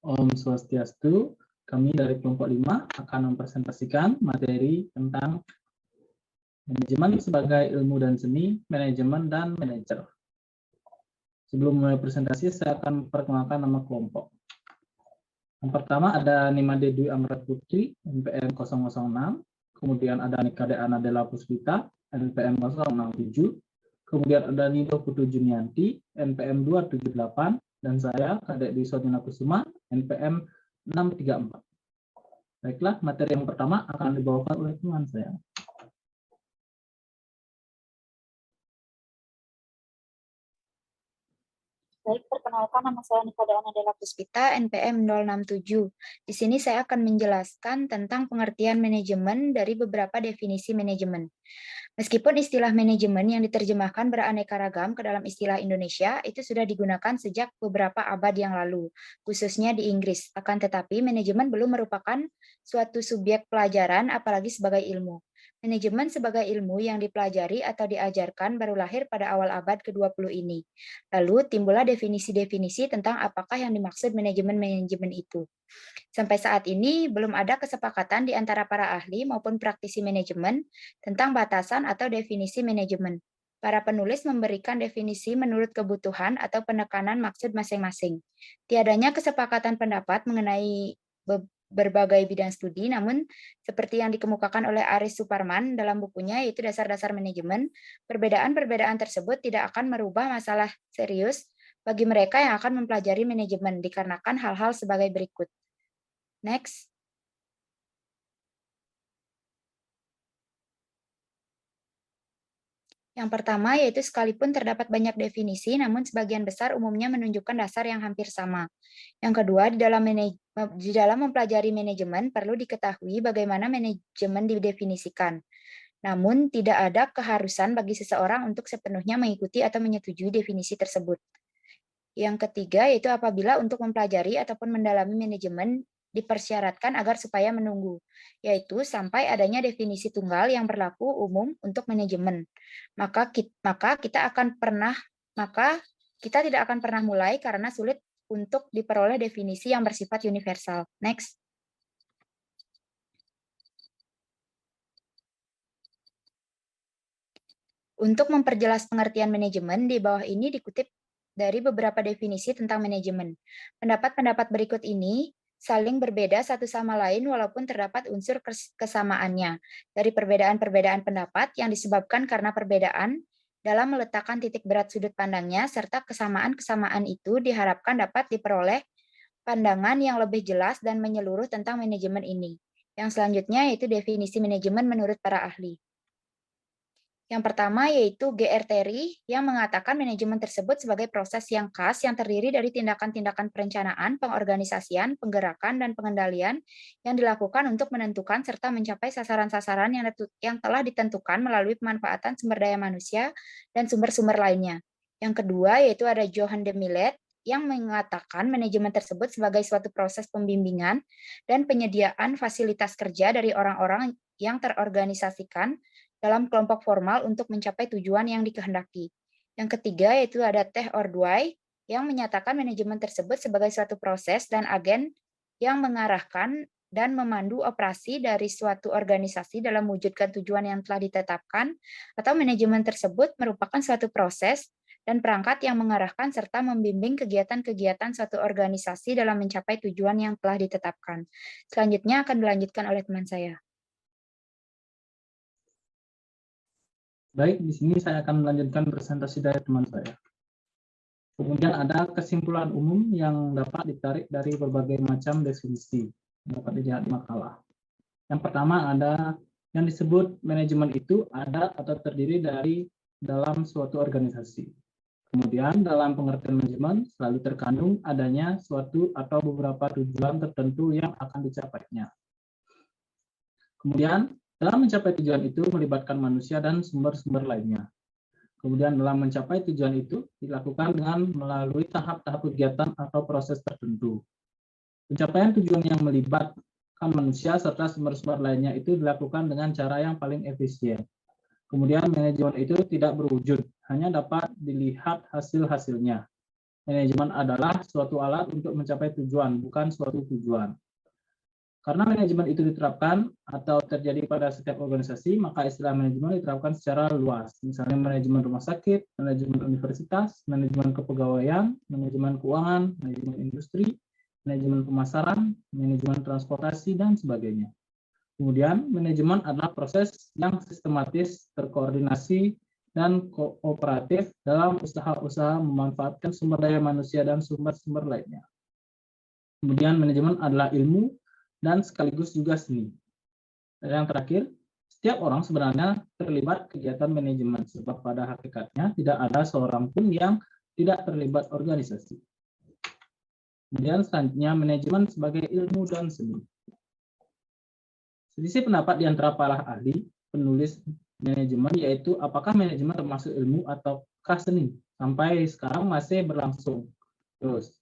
Om Swastiastu. Kami dari kelompok 5 akan mempresentasikan materi tentang manajemen sebagai ilmu dan seni, manajemen dan manajer. Sebelum mulai presentasi, saya akan perkenalkan nama kelompok. Yang pertama ada Nimade Dwi Amrat Putri, NPM 006. Kemudian ada Nikade Anadela Puspita, NPM 067. Kemudian ada Nido Putu Junianti, NPM 278. Dan saya, Kadek Dwi Sodina Kusuma, NPM 634. Baiklah, materi yang pertama akan dibawakan oleh teman saya. Baik, perkenalkan nama saya Nikade Anadela Puspita, NPM 067. Di sini saya akan menjelaskan tentang pengertian manajemen dari beberapa definisi manajemen. Meskipun istilah manajemen yang diterjemahkan beraneka ragam ke dalam istilah Indonesia itu sudah digunakan sejak beberapa abad yang lalu, khususnya di Inggris. Akan tetapi, manajemen belum merupakan suatu subjek pelajaran apalagi sebagai ilmu. Manajemen sebagai ilmu yang dipelajari atau diajarkan baru lahir pada awal abad ke-20 ini. Lalu timbullah definisi-definisi tentang apakah yang dimaksud manajemen-manajemen itu. Sampai saat ini belum ada kesepakatan di antara para ahli maupun praktisi manajemen tentang batasan atau definisi manajemen. Para penulis memberikan definisi menurut kebutuhan atau penekanan maksud masing-masing. Tiadanya kesepakatan pendapat mengenai berbagai bidang studi, namun seperti yang dikemukakan oleh Aris Suparman dalam bukunya yaitu Dasar-Dasar Manajemen, perbedaan-perbedaan tersebut tidak akan merubah masalah serius bagi mereka yang akan mempelajari manajemen dikarenakan hal-hal sebagai berikut. Next. Yang pertama yaitu sekalipun terdapat banyak definisi, namun sebagian besar umumnya menunjukkan dasar yang hampir sama. Yang kedua, di dalam mempelajari manajemen perlu diketahui bagaimana manajemen didefinisikan. Namun tidak ada keharusan bagi seseorang untuk sepenuhnya mengikuti atau menyetujui definisi tersebut. Yang ketiga yaitu apabila untuk mempelajari ataupun mendalami manajemen dipersyaratkan agar supaya menunggu, yaitu sampai adanya definisi tunggal yang berlaku umum untuk manajemen. Maka kita tidak akan pernah mulai karena sulit untuk diperoleh definisi yang bersifat universal. Next. Untuk memperjelas pengertian manajemen, di bawah ini dikutip dari beberapa definisi tentang manajemen. Pendapat-pendapat berikut ini saling berbeda satu sama lain walaupun terdapat unsur kesamaannya. Dari perbedaan-perbedaan pendapat yang disebabkan karena perbedaan dalam meletakkan titik berat sudut pandangnya, serta kesamaan-kesamaan itu diharapkan dapat diperoleh pandangan yang lebih jelas dan menyeluruh tentang manajemen ini. Yang selanjutnya yaitu definisi manajemen menurut para ahli. Yang pertama yaitu G.R. Terry yang mengatakan manajemen tersebut sebagai proses yang khas yang terdiri dari tindakan-tindakan perencanaan, pengorganisasian, penggerakan, dan pengendalian yang dilakukan untuk menentukan serta mencapai sasaran-sasaran yang telah ditentukan melalui pemanfaatan sumber daya manusia dan sumber-sumber lainnya. Yang kedua yaitu ada Johan de Millet yang mengatakan manajemen tersebut sebagai suatu proses pembimbingan dan penyediaan fasilitas kerja dari orang-orang yang terorganisasikan dalam kelompok formal untuk mencapai tujuan yang dikehendaki. Yang ketiga yaitu ada Teh Ordway yang menyatakan manajemen tersebut sebagai suatu proses dan agen yang mengarahkan dan memandu operasi dari suatu organisasi dalam mewujudkan tujuan yang telah ditetapkan, atau manajemen tersebut merupakan suatu proses dan perangkat yang mengarahkan serta membimbing kegiatan-kegiatan suatu organisasi dalam mencapai tujuan yang telah ditetapkan. Selanjutnya akan dilanjutkan oleh teman saya. Baik, di sini saya akan melanjutkan presentasi dari teman saya. Kemudian ada kesimpulan umum yang dapat ditarik dari berbagai macam definisi yang dapat dilihat di makalah. Yang pertama ada yang disebut manajemen itu ada atau terdiri dari dalam suatu organisasi. Kemudian dalam pengertian manajemen selalu terkandung adanya suatu atau beberapa tujuan tertentu yang akan dicapainya. Kemudian dalam mencapai tujuan itu melibatkan manusia dan sumber-sumber lainnya. Kemudian dalam mencapai tujuan itu dilakukan dengan melalui tahap-tahap kegiatan atau proses tertentu. Pencapaian tujuan yang melibatkan manusia serta sumber-sumber lainnya itu dilakukan dengan cara yang paling efisien. Kemudian manajemen itu tidak berwujud, hanya dapat dilihat hasil-hasilnya. Manajemen adalah suatu alat untuk mencapai tujuan, bukan suatu tujuan. Karena manajemen itu diterapkan atau terjadi pada setiap organisasi, maka istilah manajemen diterapkan secara luas. Misalnya manajemen rumah sakit, manajemen universitas, manajemen kepegawaian, manajemen keuangan, manajemen industri, manajemen pemasaran, manajemen transportasi, dan sebagainya. Kemudian, manajemen adalah proses yang sistematis, terkoordinasi, dan kooperatif dalam usaha-usaha memanfaatkan sumber daya manusia dan sumber-sumber lainnya. Kemudian, manajemen adalah ilmu dan sekaligus juga seni. Dan yang terakhir, setiap orang sebenarnya terlibat kegiatan manajemen, sebab pada hakikatnya tidak ada seorang pun yang tidak terlibat organisasi. Kemudian selanjutnya, manajemen sebagai ilmu dan seni. Selisih pendapat di antara para ahli penulis manajemen, yaitu apakah manajemen termasuk ilmu ataukah seni, sampai sekarang masih berlangsung. Terus,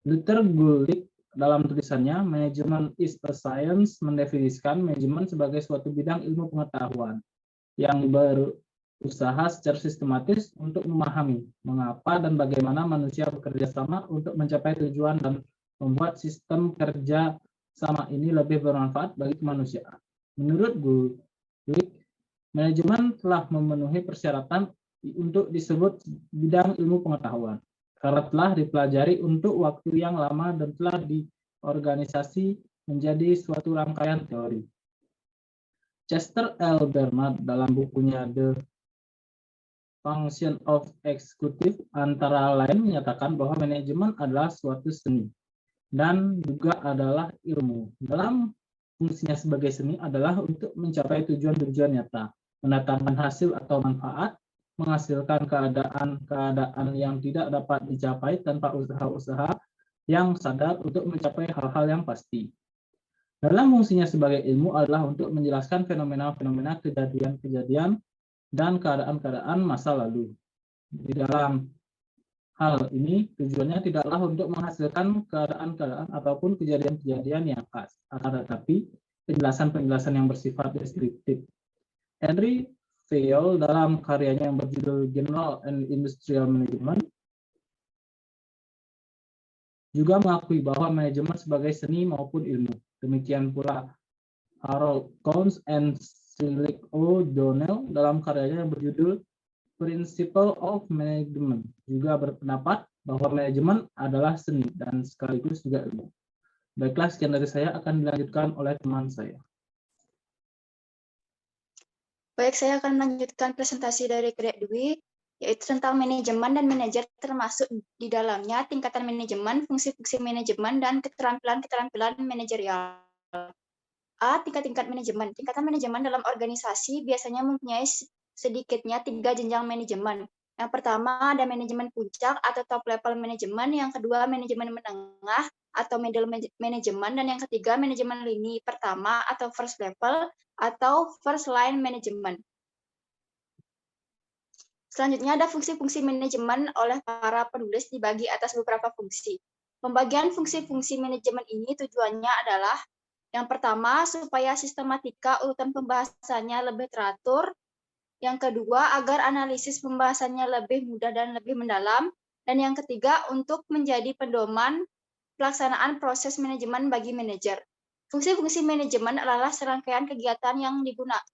Luther Gulick dalam tulisannya Management is a Science mendefinisikan manajemen sebagai suatu bidang ilmu pengetahuan yang berusaha secara sistematis untuk memahami mengapa dan bagaimana manusia bekerja sama untuk mencapai tujuan dan membuat sistem kerja sama ini lebih bermanfaat bagi kemanusiaan. Menurut Gulick, manajemen telah memenuhi persyaratan untuk disebut bidang ilmu pengetahuan karena telah dipelajari untuk waktu yang lama dan telah diorganisasi menjadi suatu rangkaian teori. Chester L. Bernard dalam bukunya The Function of Executive antara lain menyatakan bahwa manajemen adalah suatu seni dan juga adalah ilmu. Dalam fungsinya sebagai seni adalah untuk mencapai tujuan-tujuan nyata, mendatangkan hasil atau manfaat, menghasilkan keadaan yang tidak dapat dicapai tanpa usaha-usaha yang sadar untuk mencapai hal-hal yang pasti. Dalam fungsinya sebagai ilmu adalah untuk menjelaskan fenomena-fenomena, kejadian-kejadian, dan keadaan-keadaan masa lalu. Di dalam hal ini tujuannya tidaklah untuk menghasilkan keadaan-keadaan ataupun kejadian-kejadian yang khas, tetapi penjelasan-penjelasan yang bersifat deskriptif. Henry Fayol dalam karyanya yang berjudul General and Industrial Management juga mengakui bahwa manajemen sebagai seni maupun ilmu. Demikian pula Harold Cohn and Silik O'Donnell dalam karyanya yang berjudul Principle of Management juga berpendapat bahwa manajemen adalah seni dan sekaligus juga ilmu. Baiklah, sekian dari saya, akan dilanjutkan oleh teman saya. Baik, saya akan melanjutkan presentasi dari Greg Dwi, yaitu tentang manajemen dan manajer, termasuk di dalamnya tingkatan manajemen, fungsi-fungsi manajemen, dan keterampilan-keterampilan manajerial. A. Tingkat-tingkat manajemen. Tingkatan manajemen dalam organisasi biasanya mempunyai sedikitnya 3 jenjang manajemen. Yang pertama ada manajemen puncak atau top level manajemen, yang kedua manajemen menengah atau middle management, dan yang ketiga manajemen lini pertama atau first level atau first line management. Selanjutnya ada fungsi-fungsi manajemen oleh para penulis dibagi atas beberapa fungsi. Pembagian fungsi-fungsi manajemen ini tujuannya adalah yang pertama, supaya sistematika urutan pembahasannya lebih teratur. Yang kedua, agar analisis pembahasannya lebih mudah dan lebih mendalam. Dan yang ketiga, untuk menjadi pedoman pelaksanaan proses manajemen bagi manajer. Fungsi-fungsi manajemen adalah serangkaian kegiatan yang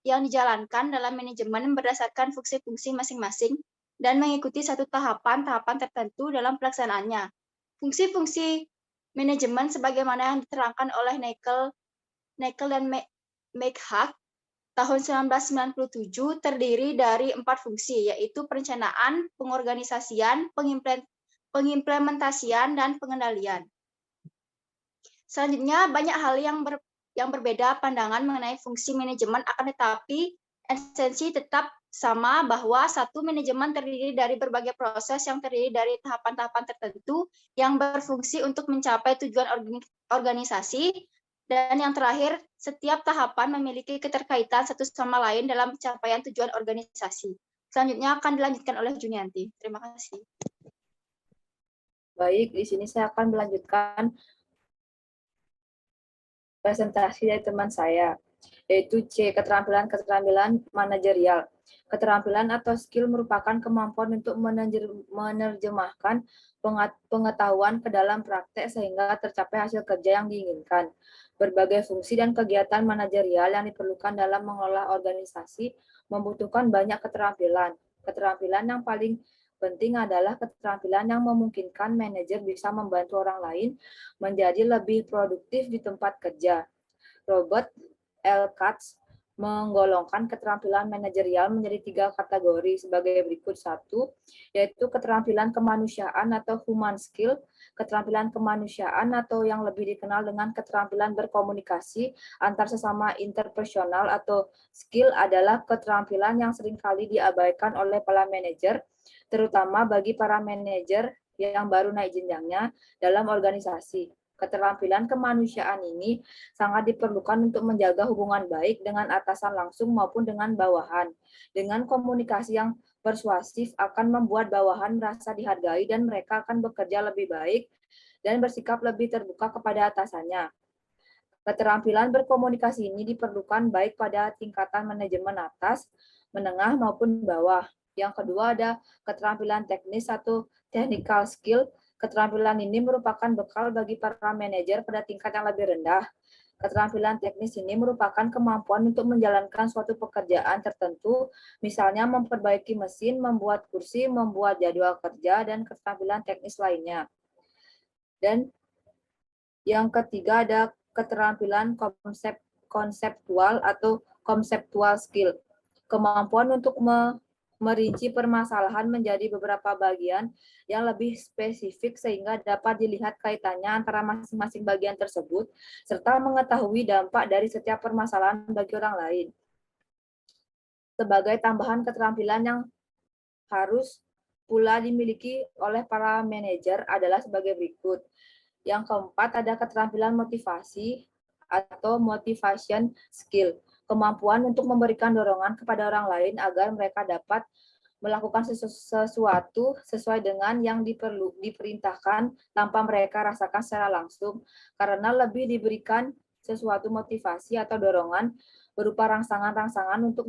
dijalankan dalam manajemen berdasarkan fungsi-fungsi masing-masing dan mengikuti satu tahapan-tahapan tertentu dalam pelaksanaannya. Fungsi-fungsi manajemen sebagaimana yang diterangkan oleh Nagel dan McHugh tahun 1997 terdiri dari 4 fungsi, yaitu perencanaan, pengorganisasian, pengimplementasian, dan pengendalian. Selanjutnya, banyak hal yang berbeda pandangan mengenai fungsi manajemen, akan tetapi esensi tetap sama, bahwa satu manajemen terdiri dari berbagai proses yang terdiri dari tahapan-tahapan tertentu yang berfungsi untuk mencapai tujuan organisasi, dan yang terakhir, setiap tahapan memiliki keterkaitan satu sama lain dalam pencapaian tujuan organisasi. Selanjutnya akan dilanjutkan oleh Junianti. Terima kasih. Baik, di sini saya akan melanjutkan presentasi dari teman saya. yaitu C. Keterampilan manajerial. Keterampilan atau skill merupakan kemampuan untuk menerjemahkan pengetahuan ke dalam praktek sehingga tercapai hasil kerja yang diinginkan. Berbagai fungsi dan kegiatan manajerial yang diperlukan dalam mengelola organisasi membutuhkan banyak keterampilan. Keterampilan yang paling penting adalah keterampilan yang memungkinkan manajer bisa membantu orang lain menjadi lebih produktif di tempat kerja. Robert L. Katz menggolongkan keterampilan manajerial menjadi 3 kategori sebagai berikut. 1, yaitu keterampilan kemanusiaan atau human skill. Keterampilan kemanusiaan atau yang lebih dikenal dengan keterampilan berkomunikasi antar sesama interpersonal atau skill adalah keterampilan yang seringkali diabaikan oleh para manajer, terutama bagi para manajer yang baru naik jenjangnya dalam organisasi. Keterampilan kemanusiaan ini sangat diperlukan untuk menjaga hubungan baik dengan atasan langsung maupun dengan bawahan. Dengan komunikasi yang persuasif akan membuat bawahan merasa dihargai dan mereka akan bekerja lebih baik dan bersikap lebih terbuka kepada atasannya. Keterampilan berkomunikasi ini diperlukan baik pada tingkatan manajemen atas, menengah maupun bawah. Yang kedua ada keterampilan teknis atau technical skill. Keterampilan ini merupakan bekal bagi para manajer pada tingkat yang lebih rendah. Keterampilan teknis ini merupakan kemampuan untuk menjalankan suatu pekerjaan tertentu, misalnya memperbaiki mesin, membuat kursi, membuat jadwal kerja, dan keterampilan teknis lainnya. Dan yang ketiga ada keterampilan konseptual atau conceptual skill. Kemampuan untuk merinci permasalahan menjadi beberapa bagian yang lebih spesifik sehingga dapat dilihat kaitannya antara masing-masing bagian tersebut, serta mengetahui dampak dari setiap permasalahan bagi orang lain. Sebagai tambahan keterampilan yang harus pula dimiliki oleh para manajer adalah sebagai berikut. Yang keempat ada keterampilan motivasi atau motivation skill. Kemampuan untuk memberikan dorongan kepada orang lain agar mereka dapat melakukan sesuatu sesuai dengan yang diperintahkan tanpa mereka rasakan secara langsung, karena lebih diberikan sesuatu motivasi atau dorongan berupa rangsangan-rangsangan untuk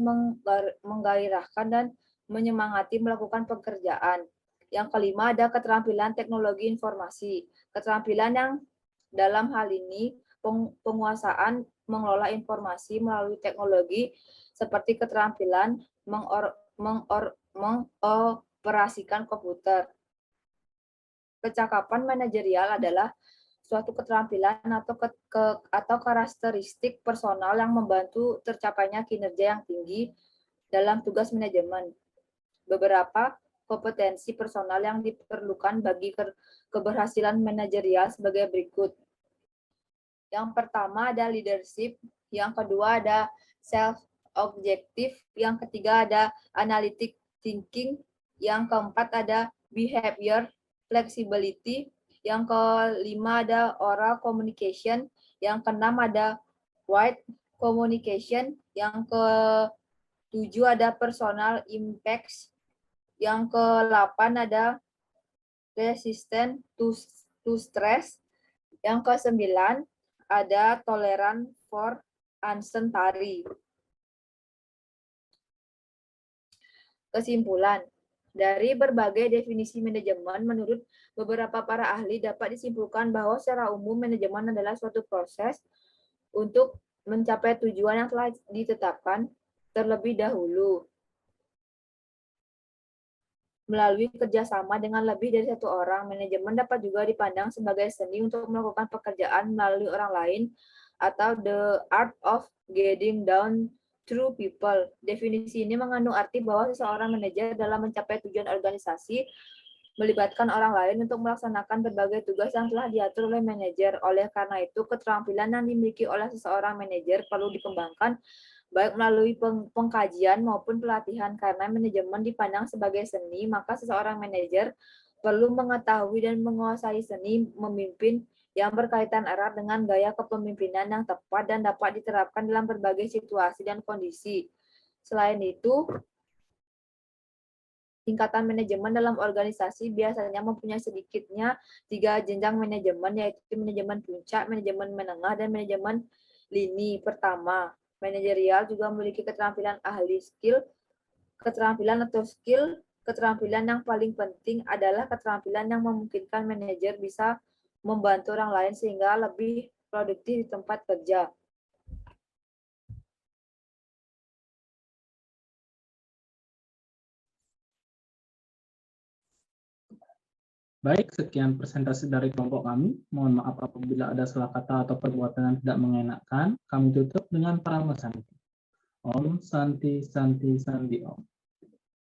menggairahkan dan menyemangati melakukan pekerjaan. Yang kelima ada keterampilan teknologi informasi. Keterampilan yang dalam hal ini penguasaan mengelola informasi melalui teknologi seperti keterampilan mengoperasikan komputer. Kecakapan manajerial adalah suatu keterampilan atau karakteristik personal yang membantu tercapainya kinerja yang tinggi dalam tugas manajemen. Beberapa kompetensi personal yang diperlukan bagi keberhasilan manajerial sebagai berikut. Yang pertama ada leadership, yang kedua ada self-objective, yang ketiga ada analytic thinking, yang keempat ada behavior flexibility, yang kelima ada oral communication, yang keenam ada wide communication, yang ketujuh ada personal impacts, yang ke-8 ada resistant to stress, yang ke-9 ada tolerant for uncertainty. Kesimpulan, dari berbagai definisi manajemen, menurut beberapa para ahli dapat disimpulkan bahwa secara umum manajemen adalah suatu proses untuk mencapai tujuan yang telah ditetapkan terlebih dahulu melalui kerjasama dengan lebih dari satu orang. Manajemen dapat juga dipandang sebagai seni untuk melakukan pekerjaan melalui orang lain atau the art of getting down through people. Definisi ini mengandung arti bahwa seseorang manajer dalam mencapai tujuan organisasi melibatkan orang lain untuk melaksanakan berbagai tugas yang telah diatur oleh manajer. Oleh karena itu, keterampilan yang dimiliki oleh seseorang manajer perlu dikembangkan baik melalui pengkajian maupun pelatihan. Karena manajemen dipandang sebagai seni, maka seseorang manajer perlu mengetahui dan menguasai seni memimpin yang berkaitan erat dengan gaya kepemimpinan yang tepat dan dapat diterapkan dalam berbagai situasi dan kondisi. Selain itu, tingkatan manajemen dalam organisasi biasanya mempunyai sedikitnya 3 jenjang manajemen, yaitu manajemen puncak, manajemen menengah, dan manajemen lini. Pertama, manajerial juga memiliki keterampilan ahli skill, keterampilan atau skill. Keterampilan yang paling penting adalah keterampilan yang memungkinkan manajer bisa membantu orang lain sehingga lebih produktif di tempat kerja. Baik, sekian presentasi dari kelompok kami. Mohon maaf apabila ada salah kata atau perbuatan yang tidak mengenakan. Kami tutup dengan para Santi. Om Santi Santi Santi Om.